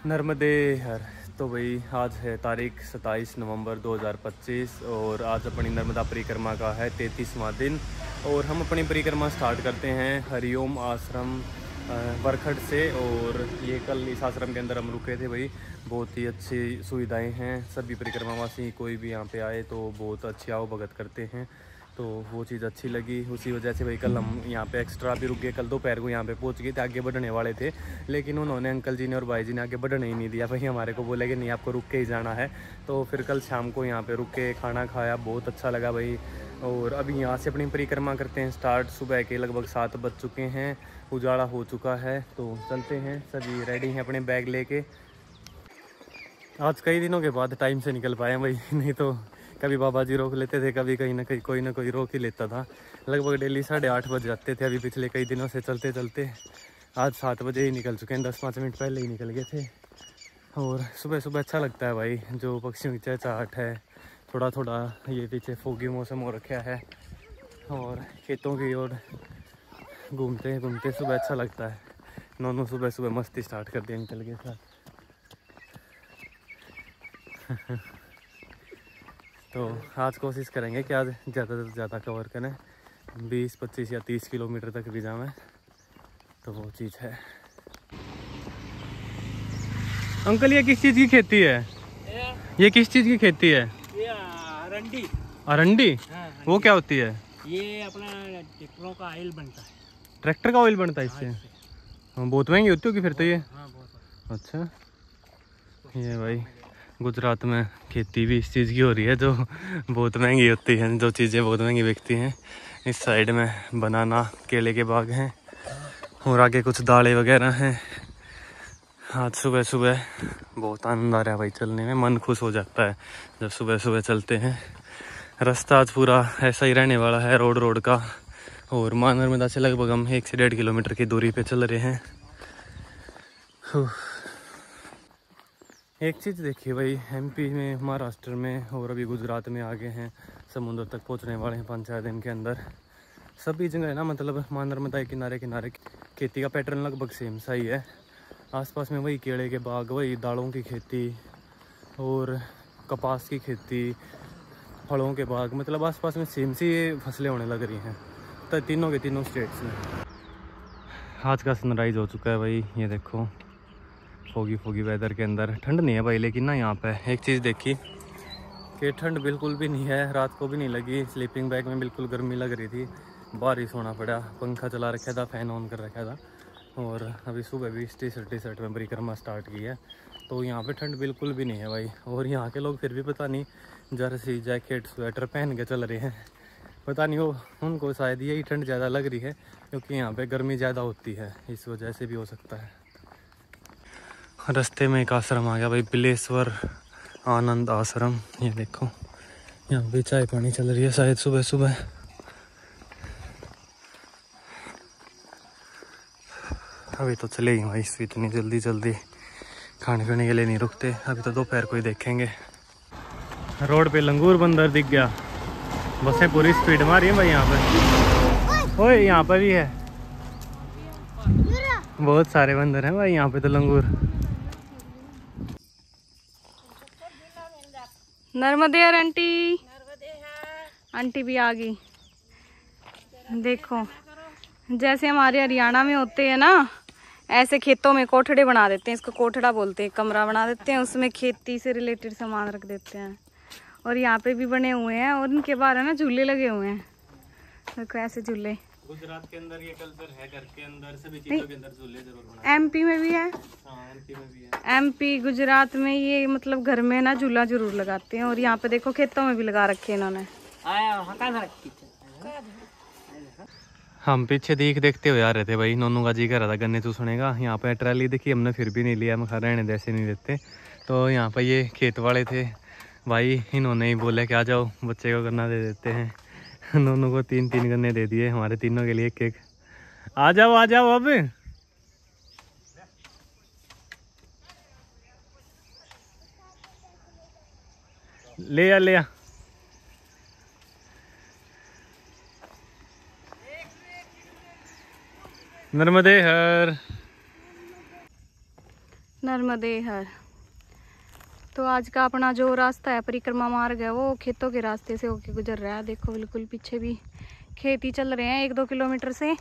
नर्मदे हर। तो भाई आज है तारीख 27 नवंबर 2025 और आज अपनी नर्मदा परिक्रमा का है 33वां दिन और हम अपनी परिक्रमा स्टार्ट करते हैं हरिओम आश्रम बरखड़ से। और ये कल इस आश्रम के अंदर हम रुके थे भाई, बहुत ही अच्छी सुविधाएं हैं। सभी परिक्रमावासी कोई भी यहाँ पे आए तो बहुत अच्छी आओ भगत करते हैं, तो वो चीज़ अच्छी लगी। उसी वजह से भाई कल हम यहाँ पे एक्स्ट्रा भी रुक गए। कल दोपहर को यहाँ पे पहुँच गए थे, आगे बढ़ने वाले थे, लेकिन उन्होंने अंकल जी ने और भाई जी ने आगे बढ़ने ही नहीं दिया भाई। हमारे को बोले कि नहीं आपको रुक के ही जाना है। तो फिर कल शाम को यहाँ पे रुक के खाना खाया, बहुत अच्छा लगा भाई। और अभी यहाँ से अपनी परिक्रमा करते हैं स्टार्ट। सुबह के लगभग 7 बज चुके हैं, उजाला हो चुका है, तो चलते हैं। सभी रेडी हैं अपने बैग लेके। आज कई दिनों के बाद टाइम से निकल पाए भाई, नहीं तो कभी बाबा जी रोक लेते थे, कभी कहीं ना कोई रोक ही लेता था। लगभग डेली 8:30 बज जाते थे अभी पिछले कई दिनों से चलते चलते। आज 7 बजे ही निकल चुके हैं, 10-5 मिनट पहले ही निकल गए थे। और सुबह सुबह अच्छा लगता है भाई, जो पक्षियों की चहचहाट है, थोड़ा थोड़ा ये पीछे फोगी मौसम हो रखा है और खेतों की ओर घूमते घूमते सुबह अच्छा लगता है। नॉनू सुबह सुबह मस्ती स्टार्ट कर दी अंकल के साथ। तो आज कोशिश करेंगे कि आज ज़्यादा से ज़्यादा कवर करें, 20, 25 या 30 किलोमीटर तक भी जाएं, तो वो चीज़ है। अंकल ये किस चीज़ की खेती है? ये किस चीज़ की खेती है? ये अरंडी। अरंडी? हाँ, वो क्या होती है? ये अपना ट्रैक्टरों का ऑयल बनता है। ट्रैक्टर का ऑयल बनता है इससे? हाँ, बहुत महंगी होती होगी फिर तो ये। हाँ, बहुत। अच्छा, ये भाई गुजरात में खेती भी इस चीज़ की हो रही है जो बहुत महंगी होती है, जो चीज़ें बहुत महंगी बिकती हैं। इस साइड में बनाना, केले के बाग हैं और आगे कुछ दालें वगैरह हैं। आज सुबह सुबह बहुत आनंद आ रहा है भाई चलने में, मन खुश हो जाता है जब सुबह सुबह चलते हैं। रास्ता आज पूरा ऐसा ही रहने वाला है, रोड का। और मां नर्मदा से लगभग हम 1 से 1.5 किलोमीटर की दूरी पे चल रहे हैं। एक चीज़ देखिए भाई, एमपी में, महाराष्ट्र में और अभी गुजरात में आगे हैं, समुद्र तक पहुंचने वाले हैं 5-6 दिन के अंदर। सभी जगह है ना, मतलब मां नर्मदा के किनारे किनारे खेती का पैटर्न लगभग सेम सा ही है। आसपास में वही केले के बाग, वही दालों की खेती और कपास की खेती, फलों के बाग, मतलब आसपास में सेम सी ये फसलें होने लग रही हैं तो तीनों के तीनों स्टेट्स में। आज का सनराइज हो चुका है भाई, ये देखो। फोगी वेदर के अंदर ठंड नहीं है भाई, लेकिन ना यहाँ पे एक चीज़ देखी कि ठंड बिल्कुल भी नहीं है, रात को भी नहीं लगी। स्लीपिंग बैग में बिल्कुल गर्मी लग रही थी, बारिश होना पड़ा, पंखा चला रखा था, फैन ऑन कर रखा था। और अभी सुबह भी टी शर्ट में परिक्रमा स्टार्ट की है, तो यहाँ पे ठंड बिल्कुल भी नहीं है भाई। और यहाँ के लोग फिर भी पता नहीं जर्सी, जैकेट, स्वेटर पहन के चल रहे हैं। पता नहीं वो उनको शायद यही ठंड ज़्यादा लग रही है क्योंकि यहाँ पे गर्मी ज़्यादा होती है, इस वजह से भी हो सकता है। रास्ते में एक आश्रम आ गया भाई, बिलेश्वर आनंद आश्रम। ये देखो यहाँ पे चाय पानी चल रही है शायद सुबह सुबह। अभी तो चले ही भाई, इतनी जल्दी खाने पीने के लिए नहीं रुकते। अभी तो दोपहर को ही देखेंगे। रोड पे लंगूर बंदर दिख गया, बसें पूरी स्पीड में आ रही है भाई यहाँ पे। ओए यहाँ पर भी है, बहुत सारे बंदर हैं भाई यहाँ पे तो। लंगूर नर्मदे आंटी भी आ गई। देखो जैसे हमारे हरियाणा में होते हैं ना, ऐसे खेतों में कोठड़े बना देते हैं, इसको कोठड़ा बोलते हैं, कमरा बना देते हैं, उसमें खेती से रिलेटेड सामान रख देते हैं। और यहाँ पे भी बने हुए हैं और इनके बाहर है ना झूले लगे हुए हैं, देखो ऐसे झूले। गुजरात के अंदर ये कल्चर है, घर के अंदर सभी चीजों के अंदर झूले जरूर बनाते एमपी में भी है। हाँ एमपी में भी है। एमपी गुजरात में ये मतलब घर में ना झूला जरूर लगाते हैं, और यहाँ पे देखो खेतों में भी लगा रखे हैं इन्होंने। हम पीछे देखते हुए आ रहे थे भाई, नोनू का जी कर रहा था गन्ने चूसने का। यहाँ पे ट्राली देखी हमने, फिर भी नहीं लिया, हम खा रहने जैसे नहीं देते। तो यहाँ पे ये खेत वाले थे भाई, इन्होंने ही बोला कि आ जाओ बच्चे को गन्ना दे देते हैं। नोनू को 3 गन्ने दे दिए, हमारे तीनों के लिए एक। आ जाओ अब। ले आ नर्मदे हर। तो आज का अपना जो रास्ता है, परिक्रमा मार्ग है, वो खेतों के रास्ते से होके गुजर रहा है। देखो बिल्कुल पीछे भी खेत ही चल रहे हैं 1-2 किलोमीटर से,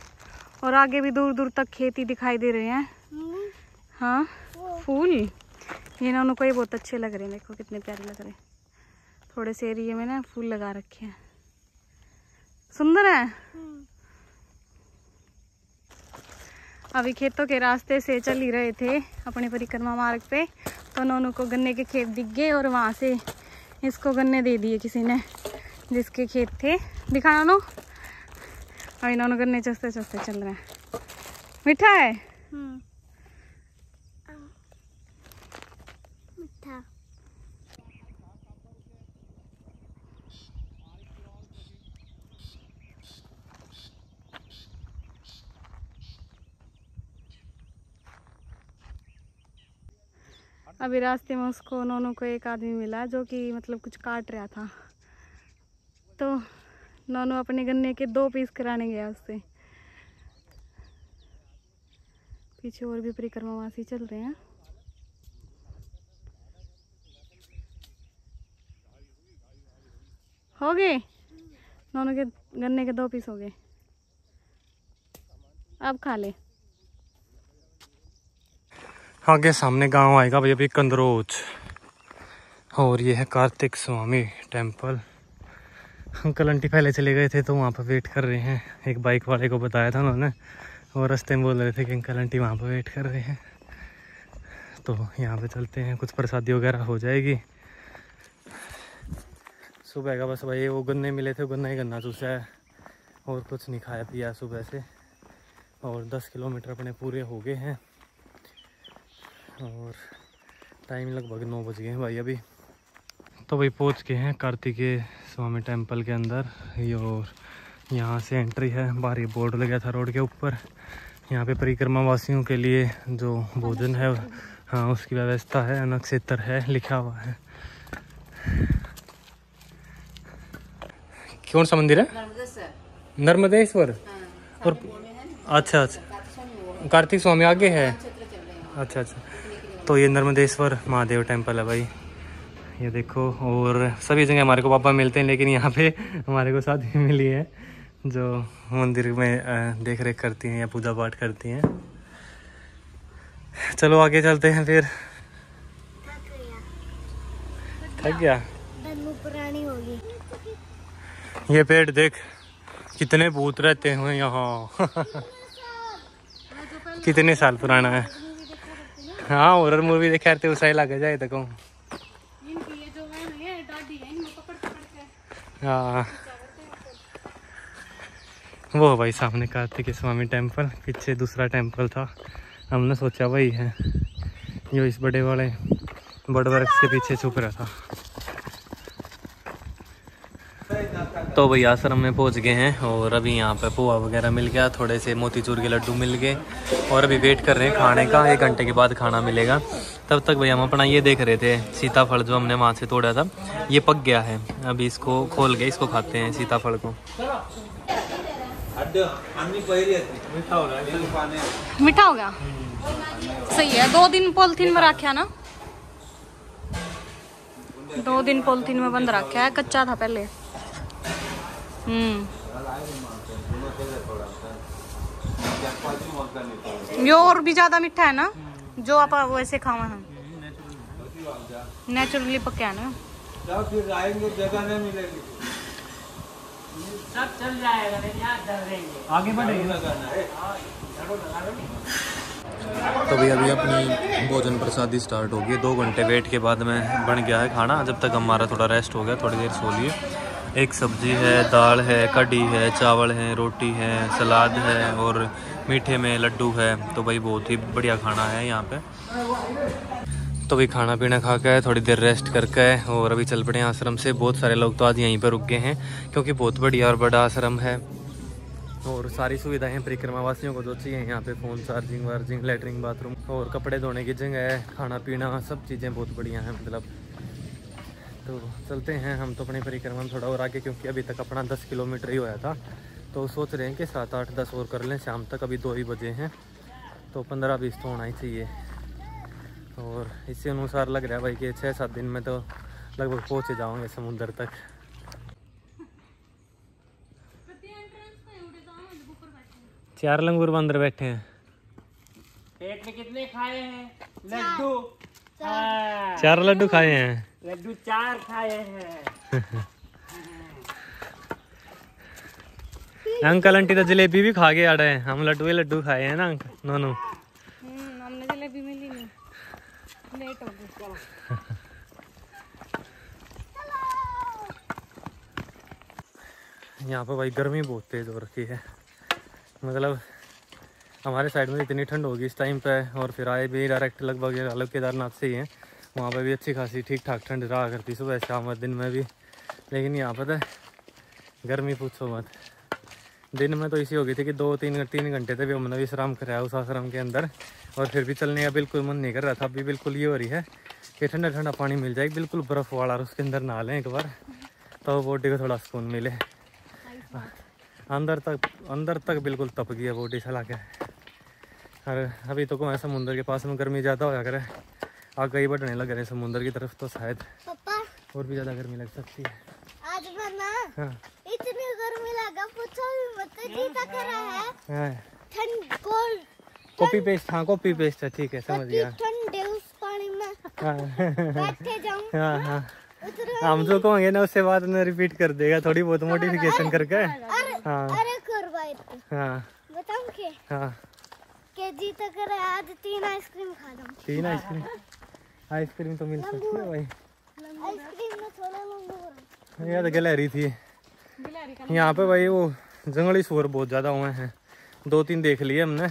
और आगे भी दूर दूर तक खेत ही दिखाई दे रहे हैं। हाँ फूल ये ना उनको ये बहुत अच्छे लग रहे हैं, देखो कितने प्यारे लग रहे हैं। थोड़े से एरिया में ना फूल लगा रखे हैं, सुंदर है। अभी खेतों के रास्ते से चल ही रहे थे अपने परिक्रमा मार्ग पे, तो नोनू को गन्ने के खेत दिख गए, और वहाँ से इसको गन्ने दे दिए किसी ने जिसके खेत थे। दिखाना नो, अभी नोनू गन्ने चुसते चुसते चल रहे हैं। मीठा है। मीठा। अभी रास्ते में उसको नोनू को एक आदमी मिला जो कि मतलब कुछ काट रहा था, तो नोनू अपने गन्ने के 2 पीस कराने गया उससे। पीछे और भी परिक्रमावासी चल रहे हैं। हो गए नोनू के गन्ने के 2 पीस हो गए, अब खा ले। आगे सामने गांव आएगा भाई अभी कंदरोच, और ये है Kartik Swami temple. Uncle aunty पहले चले गए थे तो वहाँ पर वेट कर रहे हैं, एक बाइक वाले को बताया था उन्होंने, और रास्ते में बोल रहे थे कि अंकल आंटी वहाँ पर वेट कर रहे हैं। तो यहाँ पे चलते हैं, कुछ प्रसादी वगैरह हो जाएगी। सुबह का बस भाई वो गन्ने मिले थे, गन्ना ही गन्ना चूसा है, और कुछ नहीं खाया पिया सुबह से। और 10 किलोमीटर अपने पूरे हो गए हैं, और टाइम लगभग 9 बज गए हैं भाई अभी। तो भाई पहुंच गए हैं कार्तिकेय स्वामी टेम्पल के अंदर, और यहाँ से एंट्री है। बाहर ये बोर्ड लगा था रोड के ऊपर, यहाँ पे परिक्रमा वासियों के लिए जो भोजन है, हाँ उसकी व्यवस्था है, अन्न क्षेत्र है लिखा हुआ है। कौन सा मंदिर है? नर्मदेश्वर। और अच्छा कार्तिक स्वामी आगे है। अच्छा तो ये नर्मदेश्वर महादेव टेम्पल है भाई, ये देखो। और सभी जगह हमारे को पापा मिलते हैं, लेकिन यहाँ पे हमारे को साथी मिली है जो मंदिर में देख रेख करती हैं या पूजा पाठ करती हैं। चलो आगे चलते हैं फिर। थक गया, पुरानी होगी। ये पेड़ देख कितने भूत रहते हैं यहाँ। कितने साल पुराना है। हाँ हॉरर मूवी देखा थे उस लगे जाए तक। हाँ वो भाई सामने कार्तिकेय स्वामी टेम्पल, पीछे दूसरा टेम्पल था, हमने सोचा वही है जो इस बड़े वाले बड़ वृक्ष के पीछे छुप रहा था। तो भाई आश्रम में पहुंच गए हैं, और अभी यहाँ पे पोहा वगैरह मिल गया, थोड़े से मोतीचूर के लड्डू मिल गए, और अभी वेट कर रहे हैं खाने का। 1 घंटे के बाद खाना मिलेगा। तब तक भाई हम अपना ये देख रहे थे सीताफल जो हमने वहाँ से तोड़ा था, ये पक गया है। अभी इसको खोल के इसको खाते हैं सीताफल को। मीठा हो गया, सही है। 2 दिन पॉलिथीन में रखा ना, 2 दिन पॉलिथीन में बंद रखा है, कच्चा था पहले। ये और भी ज्यादा मीठा है ना, जो आप वैसे खावा है, नेचुरली पका है ना। सब चल जाएगा, लेकिन यहाँ डरेंगे। आगे बढ़ेंगे। तो भाई अभी अपनी भोजन प्रसादी स्टार्ट होगी। 2 घंटे वेट के बाद में बन गया है खाना। जब तक हमारा थोड़ा रेस्ट हो गया, थोड़ी देर सो लिए। एक सब्जी है, दाल है, कढ़ी है, चावल है, रोटी है, सलाद है और मीठे में लड्डू है। तो भाई बहुत ही बढ़िया खाना है यहाँ पे। तो भाई खाना पीना खा के थोड़ी देर रेस्ट करके और अभी चल पड़े आश्रम से। बहुत सारे लोग तो आज यहीं पर रुक गए हैं क्योंकि बहुत बढ़िया और बड़ा आश्रम है और सारी सुविधाएं परिक्रमा वासियों को जो चाहिए यहाँ पे। फ़ोन चार्जिंग वार्जिंग, लेटरिन, बाथरूम और कपड़े धोने की जगह है, खाना पीना सब चीज़ें बहुत बढ़िया हैं मतलब। तो चलते हैं हम तो अपनी परिक्रमा में थोड़ा और आगे, क्योंकि अभी तक अपना 10 किलोमीटर ही होया था। तो सोच रहे हैं कि 7, 8, 10 और कर लें शाम तक। अभी 2 ही बजे हैं तो 15-20 तो होना ही चाहिए। और इसी अनुसार लग रहा है भाई कि 6-7 दिन में तो लगभग पहुँच जाओगे समुद्र तक। चार लंगूर बंदर बैठे हैं। पेट में कितने खाए हैं? लड्डू। हाँ, 4 लड्डू खाए हैं। लड्डू 4 खाए हैं। अंकल आंटी तो जलेबी भी खा के आ रहे हैं। हम लड्डू खाए हैं ना अंकल नोनू। हमने जलेबी मिली नहीं, लेट हो गई। यहाँ पर भाई गर्मी बहुत तेज़ हो रखी है। मतलब हमारे साइड में इतनी ठंड होगी इस टाइम पे, और फिर आए भी डायरेक्ट लगभग अलग केदारनाथ से ही हैं। वहाँ पे भी अच्छी खासी ठीक ठाक ठंड रहा करती सुबह शाम दिन में भी। लेकिन यहाँ पर तो गर्मी पूछो मत। दिन में तो इसी हो गई थी कि 2-3 घंटे तक भी हमने विश्राम कराया उस आश्रम के अंदर, और फिर भी चलने का बिल्कुल मन नहीं कर रहा था। अभी बिल्कुल ये हो रही है कि ठंडा ठंडा पानी मिल जाए बिल्कुल बर्फ़ वाला, और उसके अंदर नहा लें एक बार तो बॉडी को थोड़ा सुकून मिले। अंदर तक बिल्कुल तप गया बॉडी चला के। और अभी तो कौन है समुद्र के पास में गर्मी ज़्यादा होया करे, आगे ही बढ़ने लग रहे समुद्र की तरफ तो शायद और भी ज़्यादा गर्मी लग सकती है। आज बना हाँ इतनी गर्मी लगा पूछो भी मत। जी तक रहा है हाँ ठंड कोल्ड कॉपी पेस्ट। हाँ कॉपी पेस्ट है, ठीक है समझ गया। ठंडे उस पानी में हाँ बैठे जाऊं। हाँ हाँ हम जो कहेंगे ना उससे बाद में रिपीट कर देगा थोड़ी बहुत मॉडिफिकेशन करके। हाँ अरे करवाए हाँ बताऊं हाँ के जी तक रहा। आज 3 आइसक्रीम खा लूं। 3 आइसक्रीम तो मिल सकती है भाई। आइसक्रीम में थोड़ा लंबू ये तो गिलहरी थी यहाँ पे भाई। वो जंगली सूअर बहुत ज़्यादा हुए हैं, 2-3 देख लिए हमने।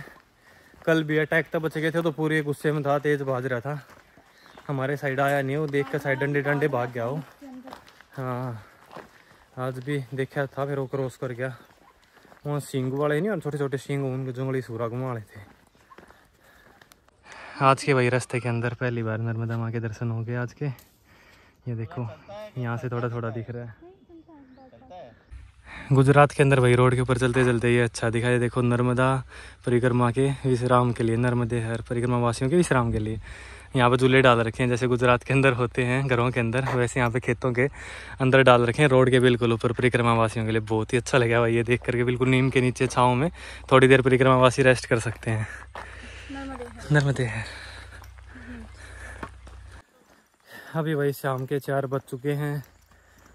कल भी अटैक तक बच गए थे तो पूरे गुस्से में था, तेज़ भाज रहा था। हमारे साइड आया नहीं, वो देख कर साइड डंडे भाग गया वो। हाँ आज भी देखा था, फिर वो क्रॉस कर गया। वहाँ सींग वाले नहीं, छोटे छोटे सींग उनके जंगली सूरा घुमा वाले थे। आज के भाई रास्ते के अंदर पहली बार नर्मदा माँ के दर्शन हो गए आज के। ये देखो यहाँ से थोड़ा थोड़ा दिख रहा है। गुजरात के अंदर भाई रोड के ऊपर चलते चलते ये अच्छा दिखा है। देखो नर्मदा परिक्रमा के विश्राम के लिए, नर्मदे हर परिक्रमा वासियों के विश्राम के लिए यहाँ पे झूले डाल रखे हैं। जैसे गुजरात के अंदर होते हैं घरों के अंदर, वैसे यहाँ पे खेतों के अंदर डाल रखे हैं रोड के बिल्कुल ऊपर परिक्रमा वासियों के लिए। बहुत ही अच्छा लगा भाई ये देख करके। बिल्कुल नीम के नीचे छाँव में थोड़ी देर परिक्रमा वासी रेस्ट कर सकते हैं। नर्मदे है। अभी भाई शाम के 4 बज चुके हैं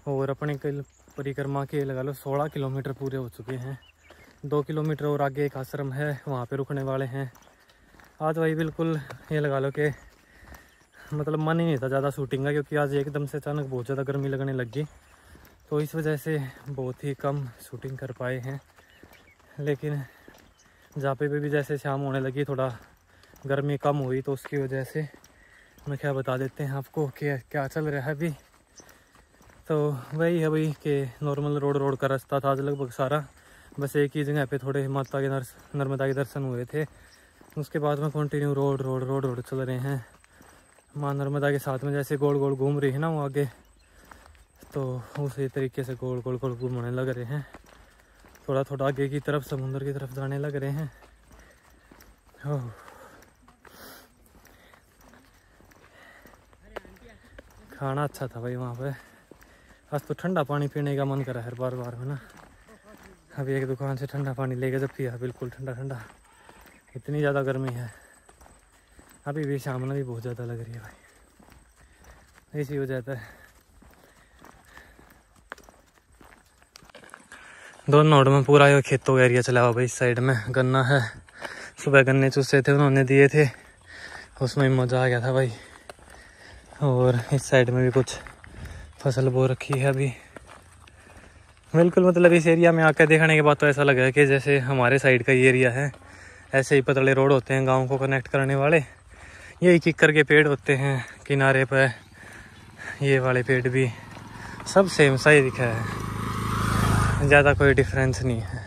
और अपने कल परिक्रमा के लगा लो 16 किलोमीटर पूरे हो चुके हैं। 2 किलोमीटर और आगे एक आश्रम है, वहाँ पे रुकने वाले हैं। आज भाई बिल्कुल ये लगा लो कि मतलब मन ही नहीं था ज़्यादा शूटिंग का, क्योंकि आज एकदम से अचानक बहुत ज़्यादा गर्मी लगने लगी, तो इस वजह से बहुत ही कम शूटिंग कर पाए हैं। लेकिन जहाँ पे भी जैसे शाम होने लगी थोड़ा गर्मी कम हुई, तो उसकी वजह से मैं क्या बता देते हैं आपको कि क्या चल रहा है अभी। तो वही है भाई कि नॉर्मल रोड का रास्ता था आज लगभग सारा। बस एक ही जगह पे थोड़े माता के नर्मदा के दर्शन हुए थे, उसके बाद में कंटिन्यू रोड चल रहे हैं। माँ नर्मदा के साथ में जैसे गोल गोल घूम रही है ना वो आगे, तो उसी तरीके से गोल गोल घूमने लग रहे हैं। थोड़ा थोड़ा आगे की तरफ समुद्र की तरफ जाने लग रहे हैं। ओह खाना अच्छा था भाई वहाँ पे। आज तो ठंडा पानी पीने का मन करा है बार में ना। अभी एक दुकान से ठंडा पानी लेके जब पिया बिल्कुल ठंडा। इतनी ज़्यादा गर्मी है, अभी भी सामने भी बहुत ज़्यादा लग रही है भाई। इसी वजह से दोनों नोड में पूरा ये खेतों का एरिया चला हुआ भाई। इस साइड में गन्ना है, सुबह गन्ने चूसे थे उन्होंने दिए थे, उसमें मज़ा आ गया था भाई। और इस साइड में भी कुछ फसल बो रखी है अभी। बिल्कुल मतलब इस एरिया में आकर देखने के बाद तो ऐसा लगा कि जैसे हमारे साइड का ये एरिया है। ऐसे ही पतले रोड होते हैं गाँव को कनेक्ट करने वाले, यही किक्कर के पेड़ होते हैं किनारे पर, ये वाले पेड़ भी सब सेम सा ही दिखा है, ज़्यादा कोई डिफरेंस नहीं है।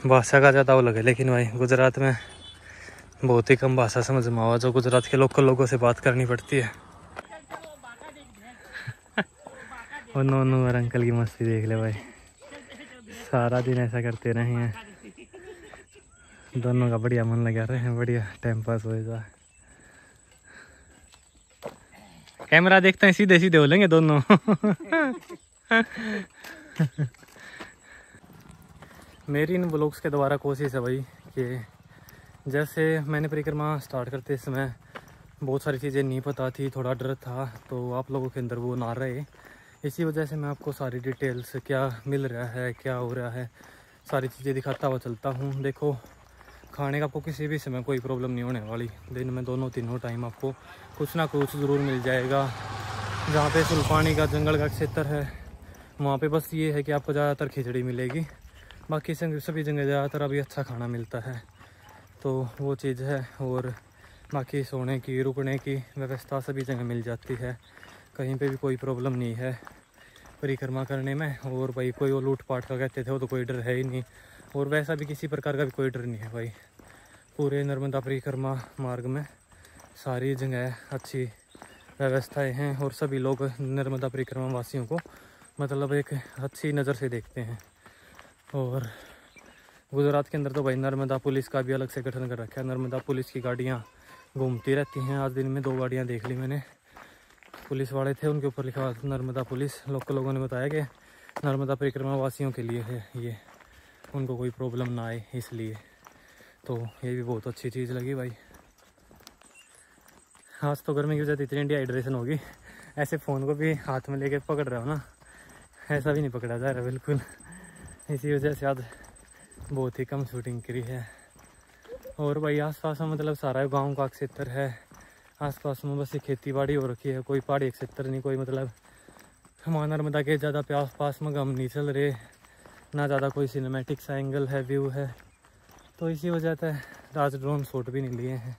भाषा का ज़्यादा वो लगे, लेकिन भाई गुजरात में बहुत ही कम भाषा समझ में आवा, जो गुजरात के लोकल लोगों से बात करनी पड़ती है। और नोनू और अंकल की मस्ती देख ले भाई, सारा दिन ऐसा करते रहे हैं। दोनों का बढ़िया मन लगा रहे हैं, बढ़िया टाइम पास होएगा। कैमरा देखते हैं, सीधे सीधे बोलेंगे दोनों। मेरी इन ब्लॉग्स के द्वारा कोशिश है भाई कि जैसे मैंने परिक्रमा स्टार्ट करते समय बहुत सारी चीज़ें नहीं पता थी, थोड़ा डर था, तो आप लोगों के अंदर वो ना रहे। इसी वजह से मैं आपको सारी डिटेल्स क्या मिल रहा है, क्या हो रहा है, सारी चीज़ें दिखाता हुआ चलता हूँ। देखो, खाने का आपको किसी भी समय कोई प्रॉब्लम नहीं होने वाली। दिन में दोनों तीनों टाइम आपको कुछ ना कुछ ज़रूर मिल जाएगा। जहाँ पे सुल्पानी का जंगल का क्षेत्र है वहाँ पे बस ये है कि आपको ज़्यादातर खिचड़ी मिलेगी, बाकी सभी जगह ज़्यादातर अभी अच्छा खाना मिलता है, तो वो चीज़ है। और बाकी सोने की रुकने की व्यवस्था सभी जगह मिल जाती है, कहीं पे भी कोई प्रॉब्लम नहीं है परिक्रमा करने में। और भाई कोई वो लूट पाट का कहते थे, वो तो कोई डर है ही नहीं, और वैसा भी किसी प्रकार का भी कोई डर नहीं है भाई। पूरे नर्मदा परिक्रमा मार्ग में सारी जगह अच्छी व्यवस्थाएं हैं, और सभी लोग नर्मदा परिक्रमा वासियों को मतलब एक अच्छी नज़र से देखते हैं। और गुजरात के अंदर तो भाई नर्मदा पुलिस का भी अलग से गठन कर रखा है। नर्मदा पुलिस की गाड़ियाँ घूमती रहती हैं। आज दिन में 2 गाड़ियाँ देख ली मैंने, पुलिस वाले थे, उनके ऊपर लिखा हुआ था नर्मदा पुलिस। लोकल लोगों ने बताया कि नर्मदा परिक्रमा वासियों के लिए है ये, उनको कोई प्रॉब्लम ना आए इसलिए, तो ये भी बहुत अच्छी चीज़ लगी भाई। आज तो गर्मी की वजह से इतनी डिहाइड्रेशन होगी, ऐसे फ़ोन को भी हाथ में लेके पकड़ रहा हो ना, ऐसा भी नहीं पकड़ा जा रहा बिल्कुल। इसी वजह से आज बहुत ही कम शूटिंग करी है। और भाई आसपास में मतलब सारा गांव का क्षेत्र है, आसपास में बस ये खेती बाड़ी हो रखी है, कोई पहाड़ी क्षेत्र नहीं, कोई मतलब हमारा नर्मदा के ज़्यादा प्यास पास में गम नहीं चल रहे, ना ज़्यादा कोई सिनेमैटिक सा एंगल है, व्यू है, तो इसी वजह से आज ड्रोन शॉट भी नहीं लिए हैं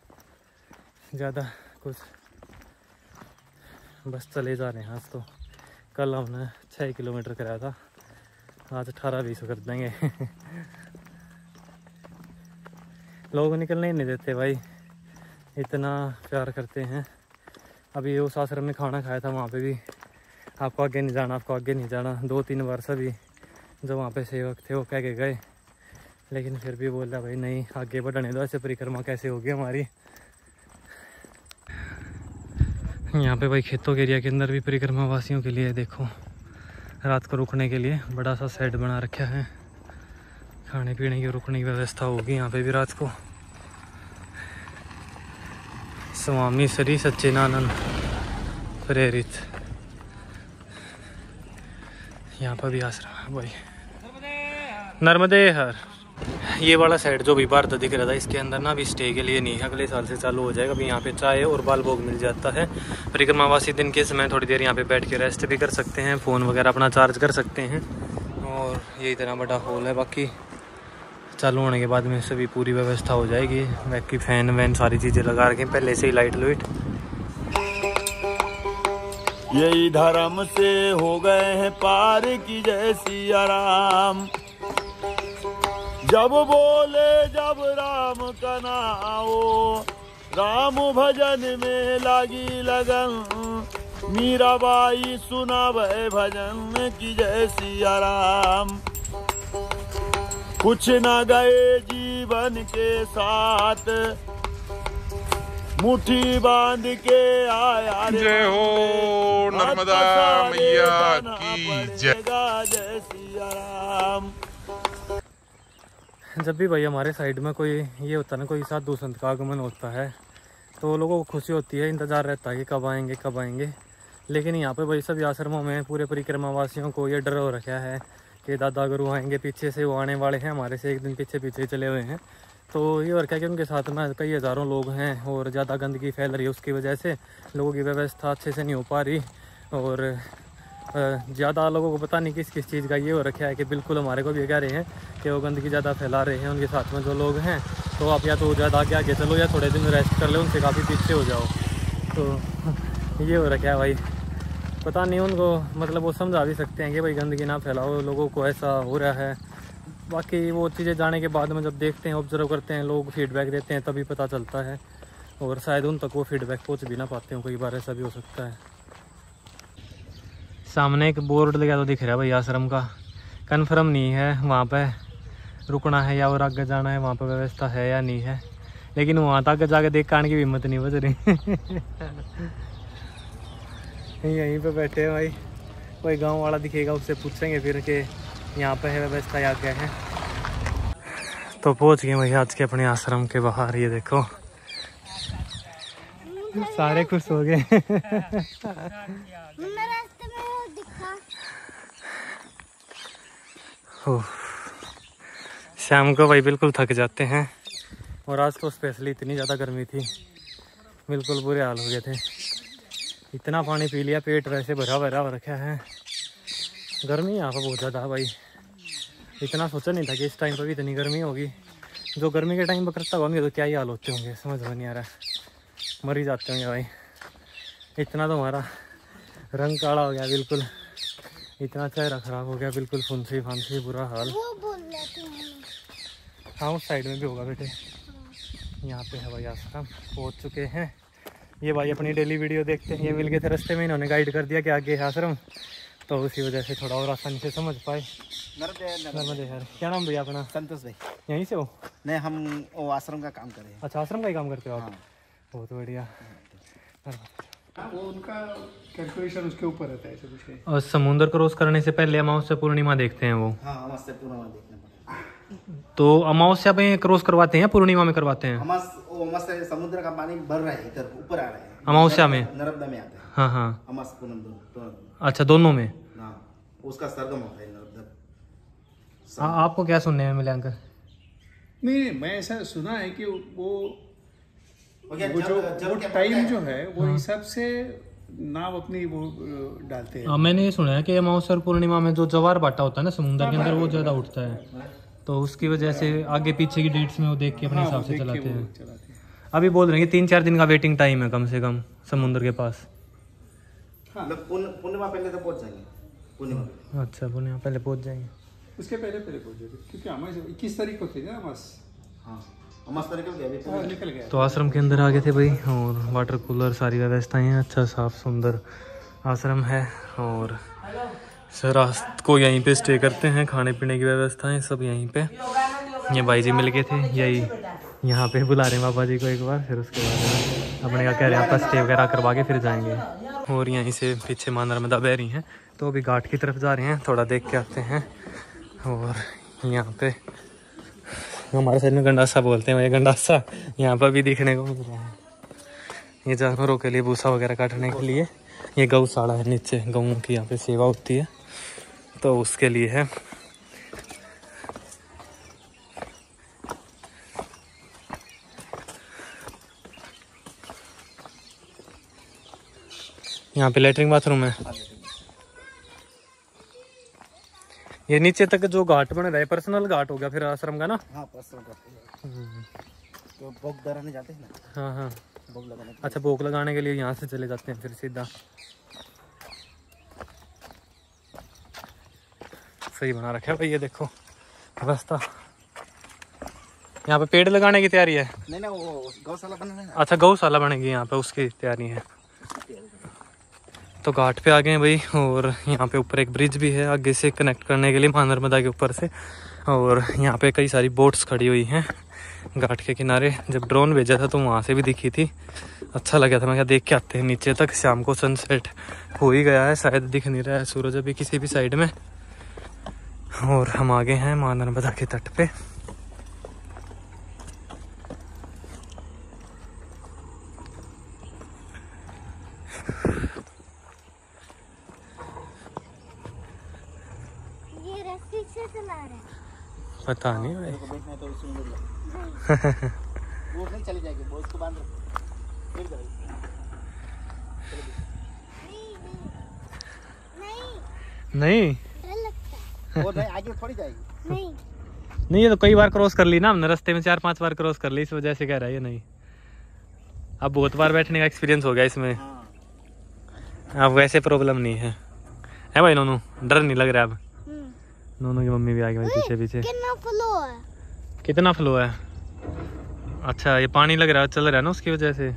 ज़्यादा कुछ, बस चले जा रहे हैं। आज तो कल हमने 6 किलोमीटर कराया था, आज 18-20 कर देंगे। लोग निकलने ही नहीं देते भाई, इतना प्यार करते हैं। अभी उस आश्रम में खाना खाया था, वहाँ पे भी आपको आगे नहीं जाना, आपको आगे नहीं जाना, 2-3 बार सभी जो वहाँ पे सेवक थे वो कह के गए, लेकिन फिर भी बोला भाई नहीं आगे बढ़ने दो, ऐसे परिक्रमा कैसे होगी हमारी। यहाँ पे भाई खेतों के एरिया के अंदर भी परिक्रमा वासियों के लिए देखो रात को रुकने के लिए बड़ा सा शेड बना रखा है, खाने पीने की रुकने की व्यवस्था होगी यहाँ पे भी रात को। स्वामी श्री सच्चिदानंद प्रेरित यहाँ पर भी आश्रम है भाई। नर्मदे हर ये वाला साइड जो भी भारत दिख रहा था, इसके अंदर ना अभी स्टे के लिए नहीं है, अगले साल से चालू हो जाएगा। अभी यहाँ पे चाय और बाल भोग मिल जाता है। परिक्रमावासी दिन के समय थोड़ी देर यहाँ पे बैठ के रेस्ट भी कर सकते हैं, फ़ोन वगैरह अपना चार्ज कर सकते हैं। और ये इतना बड़ा हॉल है, बाकी चालू होने के बाद में सभी पूरी व्यवस्था हो जाएगी, बाकी फैन वैन सारी चीज़ें लगा रखे पहले से ही, लाइट लुइट। यही धर्म से हो गए हैं पार की जैसी आराम, जब बोले जब राम का नाओ, राम भजन में लागी लगन, मीराबाई सुनावे भजन की जैसी आराम। कुछ न गए जीवन के साथ, मुट्ठी बांध के आया रे, जय हो नर्मदा मैया की जय। जय सिया राम। जब भी भाई हमारे साइड में कोई ये होता है ना, कोई साधु संत का आगमन होता है, तो लोगों को खुशी होती है, इंतज़ार रहता है कि कब आएंगे कब आएंगे। लेकिन यहाँ पे भाई सभी आश्रमों में पूरे परिक्रमा वासियों को ये डर हो रखा है कि दादा गुरु आएंगे पीछे से, वो आने वाले हैं हमारे से एक दिन पीछे पीछे चले हुए हैं। तो ये और क्या कि उनके साथ में कई हज़ारों लोग हैं और ज़्यादा गंदगी फैल रही है, उसकी वजह से लोगों की व्यवस्था अच्छे से नहीं हो पा रही। और ज़्यादा लोगों को पता नहीं किस किस चीज़ का ये हो रखा है कि बिल्कुल हमारे को भी कह रहे हैं कि वो गंदगी ज़्यादा फैला रहे हैं उनके साथ में जो लोग हैं। तो आप या तो ज़्यादा आगे चलो या थोड़े दिन रेस्ट कर लो, उनसे काफ़ी पीछे हो जाओ। तो ये हो रखा है भाई, पता नहीं उनको, मतलब वो समझा भी सकते हैं कि भाई गंदगी ना फैलाओ, लोगों को ऐसा हो रहा है। बाकी वो चीज़ें जाने के बाद में जब देखते हैं, ऑब्जर्व करते हैं, लोग फीडबैक देते हैं, तभी पता चलता है। और शायद उन तक वो फीडबैक पहुँच भी ना पाते हो, कई बार ऐसा भी हो सकता है। सामने एक बोर्ड लगा तो दिख रहा है भाई आश्रम का, कन्फर्म नहीं है वहाँ पे रुकना है या और आगे जाना है, वहाँ पे व्यवस्था है या नहीं है। लेकिन वहाँ तक जाके देख आने की हिम्मत नहीं बच रही। यहीं पे बैठे हैं भाई, कोई गांव वाला दिखेगा उससे पूछेंगे फिर कि यहाँ पे है व्यवस्था या क्या है। तो पहुँच गए भाई आज के अपने आश्रम के बाहर। ये देखो सारे खुश हो गए। शाम को भाई बिल्कुल थक जाते हैं। और आज तो स्पेशली इतनी ज़्यादा गर्मी थी, बिल्कुल बुरे हाल हो गए थे। इतना पानी पी लिया, पेट वैसे भरा भरा हो रखा है। गर्मी यहाँ पर बहुत ज़्यादा है भाई, इतना सोचा नहीं था कि इस टाइम पर भी इतनी गर्मी होगी। जो गर्मी के टाइम पर करता होंगे तो क्या ही हाल होते होंगे, समझ में नहीं आ रहा, मर ही जाते होंगे भाई। इतना तो हमारा रंग काला हो गया बिल्कुल, इतना चेहरा खराब हो गया बिल्कुल, फुंसी फांसी बुरा हाल। हाँ उस साइड में भी होगा बेटे। यहाँ पे है भाई आश्रम, पहुँच चुके हैं। ये भाई अपनी डेली वीडियो देखते हैं, ये मिल गए थे रास्ते में, इन्होंने गाइड कर दिया कि आगे है आश्रम, तो उसी वजह से थोड़ा और आसानी से समझ पाए। नर्मदे यार। क्या नाम भैया अपना? संतोष भाई। यहीं से हो? नहीं, हम वो आश्रम का काम कर रहे हैं। अच्छा आश्रम का ही काम करते हो आप? बहुत बढ़िया। वो उनका कैलकुलेशन उसके ऊपर रहता है सब कुछ। और समुद्र क्रॉस करने से पहले अमावस्या पूर्णिमा देखते हैं वो? हाँ, अमावस्या पूर्णिमा देखना पड़ेगा। तो अमावस्या में क्रॉस करवाते हैं, पूर्णिमा में करवाते हैं? अमावस्या समुद्र का पानी बढ़ रहा है, इधर ऊपर आ रहा है। अमावस्या में? नर्मदा में आता है। हाँ हाँ। अमावस्या पूर्णिमा। अच्छा दोनों में? हाँ, उसका सरगम होता है नर्मदा। आपको क्या सुनने में मिला अंकल? नहीं, मैं ऐसा सुना है कि वो जो टाइम जो है वो हिसाब से नाव अपनी वो डालते हैं। मैंने ये सुना है कि अमावस्या और पूर्णिमा में जो ज्वार भाटा होता है ना समुद्र के अंदर, वो ज्यादा उठता है, तो उसकी वजह से आगे पीछे की डेट्स में वो देख के अपने हिसाब से चलाते हैं। अभी बोल रहे हैं कि 3-4 दिन का वेटिंग टाइम है कम से कम समुद्र के पास। पूर्णिमा पहले तो पहुंच जाएंगे। पूर्णिमा अच्छा पूर्णिमा पहले पहुंच जाएंगे, उसके पहले पहुंच जाएंगे, क्योंकि हमारे 21 तारीख को थे ना निकल गया। तो आश्रम के अंदर आ गए थे भाई, और वाटर कूलर सारी व्यवस्थाएं हैं, अच्छा साफ सुंदर आश्रम है। और रात को यहीं पे स्टे करते हैं, खाने पीने की व्यवस्थाएं सब यहीं पे। ये भाई जी मिल गए थे, यही यहाँ पे बुला रहे हैं बाबा जी को एक बार, फिर उसके बाद अपने क्या कह रहे हैं आपका स्टे वगैरह करवा के फिर जाएंगे। और यहीं से पीछे मां नर्मदा बह रही हैं, तो अभी घाट की तरफ जा रहे हैं, थोड़ा देख के आते हैं। और यहाँ पे हमारे साइड में गंडासा बोलते हैं, ये गंडासा यहाँ पर भी दिखने को मिल रहा है। ये जानवरों के लिए भूसा वगैरह काटने के लिए। ये गौशाला है नीचे, गऊँ की यहाँ पे सेवा होती है, तो उसके लिए है। यहाँ पे लेटरिन बाथरूम है। ये नीचे तक जो घाट बन रहा है पर्सनल घाट हो गया फिर आश्रम का ना? हाँ, पर्सनल घाट। तो भोग लगाने जाते हैं ना। हाँ हाँ, भोग लगाने। अच्छा, भोग लगाने के लिए यहाँ से चले जाते हैं फिर सीधा। सही बना रखा है भाई, ये देखो रास्ता। यहाँ पे पेड़ लगाने की तैयारी है? नहीं ना, वो गौशाला बनना है। अच्छा गौशाला बनेगी यहाँ पे, उसकी तैयारी है। तो घाट पे आ गए हैं भाई, और यहाँ पे ऊपर एक ब्रिज भी है आगे से कनेक्ट करने के लिए मां नर्मदा के ऊपर से। और यहाँ पे कई सारी बोट्स खड़ी हुई हैं घाट के किनारे। जब ड्रोन भेजा था तो वहाँ से भी दिखी थी, अच्छा लगा था। मैं क्या देख के आते हैं नीचे तक, शाम को सनसेट हो ही गया है, शायद दिख नहीं रहा है सूरज अभी किसी भी साइड में। और हम आगे हैं मां नर्मदा के तट पे। पता नहीं भाई। बैठना है तो उसमें बैठ जाओ। वो नहीं चली जाएगी, वो उसको बांध फिर जाएगी। नहीं वो नहीं आगे थोड़ी जाएगी। नहीं, ये तो कई बार क्रॉस कर ली ना हमने, रास्ते में 4-5 बार क्रॉस कर ली, इस वजह से कह रहा है ये नहीं। अब बहुत बार बैठने का एक्सपीरियंस हो गया इसमें, अब वैसे प्रॉब्लम नहीं है भाई। नोनू डर नहीं लग रहा अब? नोनू की मम्मी भी आ गई भाई पीछे पीछे। कितना फ्लो है? अच्छा, ये पानी लग रहा है, चल रहा है ना उसकी वजह से,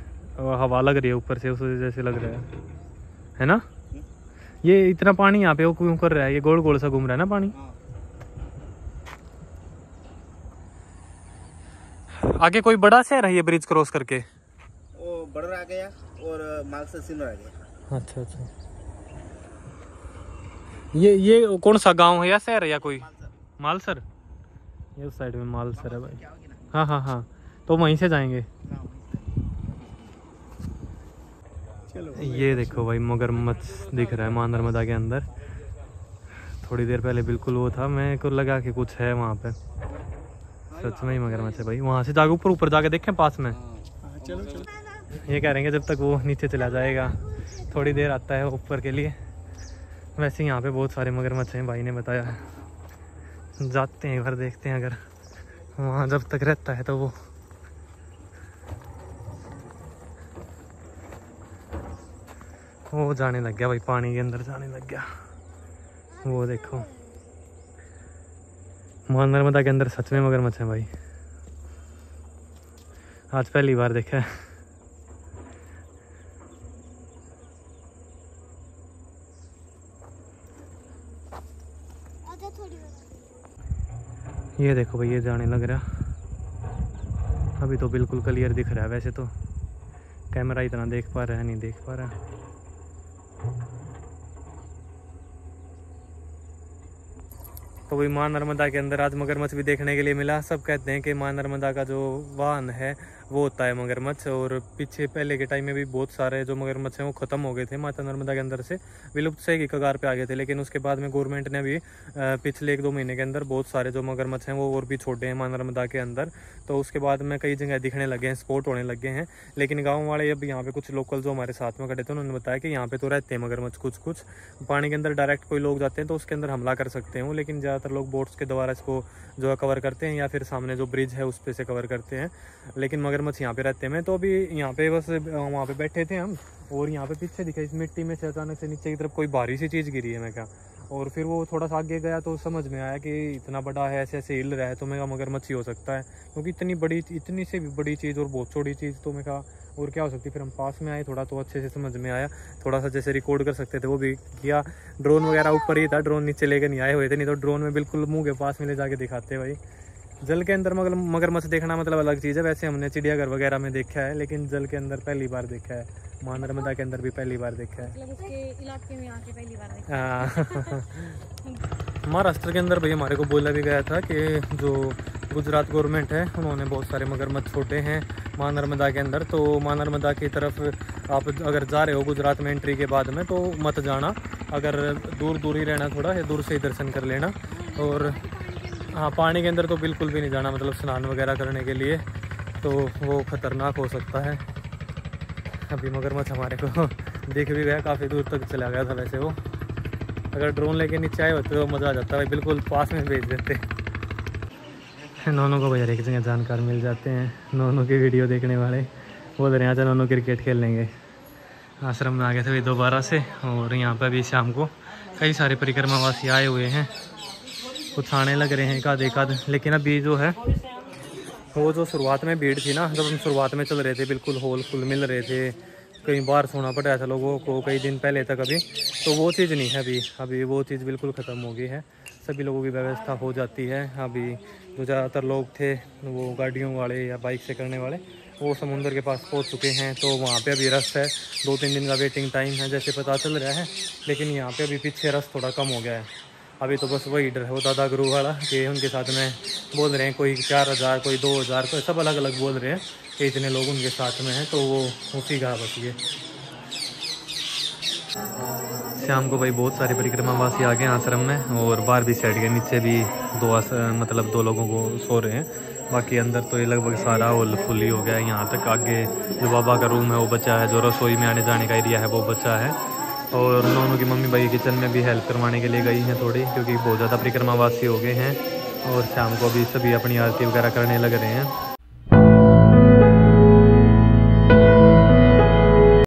हवा लग रही है ऊपर से, उस वजह से लग रहा है ना। ये इतना पानी यहाँ पे वो क्यों कर रहा है? ये गोल गोल सा घूम रहा है ना पानी। आगे कोई बड़ा शहर है ये ब्रिज क्रॉस करके? वो बड़ा आ गया और मालसर सिनर आ गया। अच्छा अच्छा, ये कौन सा गांव है या शहर है या कोई? मालसर। ये उस साइड में मालसर है भाई। हाँ हाँ हाँ, तो वहीं से जाएंगे। ये देखो भाई मगरमच्छ दिख रहा है मां नर्मदा के अंदर। थोड़ी देर पहले बिल्कुल वो था, मेरे को लगा कि कुछ है वहाँ पे, सच में ही मगरमच्छ है भाई। वहाँ से जाके ऊपर जाके देखें पास में। चलो चलो। ये कह रहे हैं जब तक वो नीचे चला जाएगा थोड़ी देर आता है ऊपर के लिए। वैसे यहाँ पे बहुत सारे मगरमच्छ हैं भाई ने बताया है, जाते हैं एक बार देखते हैं अगर वहाँ जब तक रहता है तो। वो जाने लग गया भाई, पानी के अंदर जाने लग गया। वो देखो मां नर्मदा के अंदर सच में मगरमच्छ है भाई, आज पहली बार देखा है। ये देखो भाई, ये जाने लग रहा। अभी तो बिल्कुल क्लियर दिख रहा है, वैसे तो कैमरा इतना देख पा रहा है नहीं देख पा रहा है। तो भाई मां नर्मदा के अंदर आज मगरमच्छ भी देखने के लिए मिला। सब कहते हैं कि मां नर्मदा का जो वाहन है वो होता है मगरमच्छ, और पीछे पहले के टाइम में भी बहुत सारे जो मगरमच्छ हैं वो ख़त्म हो गए थे, माता नर्मदा के अंदर से विलुप्त से की कगार पे आ गए थे। लेकिन उसके बाद में गवर्नमेंट ने भी पिछले 1-2 महीने के अंदर बहुत सारे जो मगरमच्छ हैं वो और भी छोड़े हैं मां नर्मदा के अंदर। तो उसके बाद में कई जगह दिखने लगे हैं, स्पॉट होने लगे हैं। लेकिन गाँव वाले अब यहाँ पे कुछ लोकल जो हमारे साथ में खड़े थे उन्होंने बताया कि यहाँ पे तो रहते हैं मगरमच्छ कुछ पानी के अंदर डायरेक्ट कोई लोग जाते हैं तो उसके अंदर हमला कर सकते हैं, लेकिन ज़्यादातर लोग बोट्स के द्वारा इसको जो है कवर करते हैं या फिर सामने जो ब्रिज है उस पे से कवर करते हैं। लेकिन मगरमच्छ यहाँ पे रहते हैं। तो अभी यहाँ पे बस वहाँ पे बैठे थे हम, और यहाँ पे पीछे दिखा इस मिट्टी में से अचानक से नीचे की तरफ कोई भारी सी चीज़ गिरी है। मैं क्या, और फिर वो थोड़ा सा आगे गया तो समझ में आया कि इतना बड़ा है, ऐसे ऐसे हिल रहा है, तो मैं कहा मगरमच्छ ही हो सकता है, क्योंकि इतनी से भी बड़ी चीज़ और बहुत छोटी चीज़, तो मैं कहा और क्या हो सकती है। फिर हम पास में आए थोड़ा, तो अच्छे से समझ में आया। थोड़ा सा जैसे रिकॉर्ड कर सकते थे वो भी किया। ड्रोन वगैरह ऊपर ही था, ड्रोन नीचे लेकर नहीं आए हुए थे, नहीं तो ड्रोन में बिल्कुल मुँह के पास में ले जाके दिखाते भाई। जल के अंदर मगरमच्छ देखना मतलब अलग चीज़ है। वैसे हमने चिड़ियाघर वगैरह में देखा है, लेकिन जल के अंदर पहली बार देखा है। मां नर्मदा के अंदर भी पहली बार देखा है, मतलब उसके इलाके में आके पहली बार देखा। महाराष्ट्र के अंदर भाई हमारे को बोला भी गया था कि जो गुजरात गवर्नमेंट है उन्होंने बहुत सारे मगरमच्छ छोड़े हैं मां नर्मदा के अंदर। तो मां नर्मदा की तरफ आप अगर जा रहे हो गुजरात में एंट्री के बाद में, तो मत जाना। अगर दूर ही रहना, थोड़ा दूर से ही दर्शन कर लेना। और हाँ, पानी के अंदर तो बिल्कुल भी नहीं जाना, मतलब स्नान वगैरह करने के लिए, तो वो ख़तरनाक हो सकता है। अभी मगरमच्छ हमारे को दिख भी गया, काफ़ी दूर तक चला गया था। वैसे वो अगर ड्रोन लेके नीचे आए होते तो मज़ा आ जाता है, बिल्कुल पास में भेज देते। नोनू को भाई हर एक जगह जानकार मिल जाते हैं। नोनू की वीडियो देखने वाले बोल रहे हैं अच्छा नोनू क्रिकेट खेल लेंगे। आश्रम में आ गए थे दोबारा से, और यहाँ पर भी शाम को कई सारे परिक्रमावासी आए हुए हैं, कुछ आने लग रहे हैं एकाध। लेकिन अभी जो है वो जो शुरुआत में भीड़ थी ना, जब हम शुरुआत में चल रहे थे बिल्कुल होल फुल मिल रहे थे, कई बार सोना पड़ रहा था लोगों को कई दिन पहले तक। अभी तो वो चीज़ नहीं है, अभी वो चीज़ बिल्कुल ख़त्म हो गई है। सभी लोगों की व्यवस्था हो जाती है। अभी जो ज़्यादातर लोग थे वो गाड़ियों वाले या बाइक से करने वाले, वो समुंदर के पास पहुंच चुके हैं। तो वहाँ पे अभी रश है, 2-3 दिन का वेटिंग टाइम है जैसे पता चल रहा है। लेकिन यहाँ पे अभी पीछे रश थोड़ा कम हो गया है। अभी तो बस वही डर है वो दादा गुरु वाला कि उनके साथ में बोल रहे हैं कोई 4000, कोई 2000, कोई सब अलग अलग बोल रहे हैं कि इतने लोग उनके साथ में हैं। तो वो उसी का बस ये शाम को भाई बहुत सारे परिक्रमावासी आ गए आश्रम में, और बाहर भी साइड के नीचे भी मतलब दो लोगों को सो रहे हैं। बाकी अंदर तो ये लगभग सारा हॉल फुल ही हो गया है। यहाँ तक आगे जो बाबा का रूम है वो बचा है, जो रसोई में आने जाने का एरिया है वो बचा है। और नोनू की मम्मी भाई किचन में भी हेल्प करवाने के लिए गई हैं थोड़ी, क्योंकि बहुत ज़्यादा परिक्रमावासी हो गए हैं। और शाम को भी सभी अपनी आरती वगैरह करने लग रहे हैं।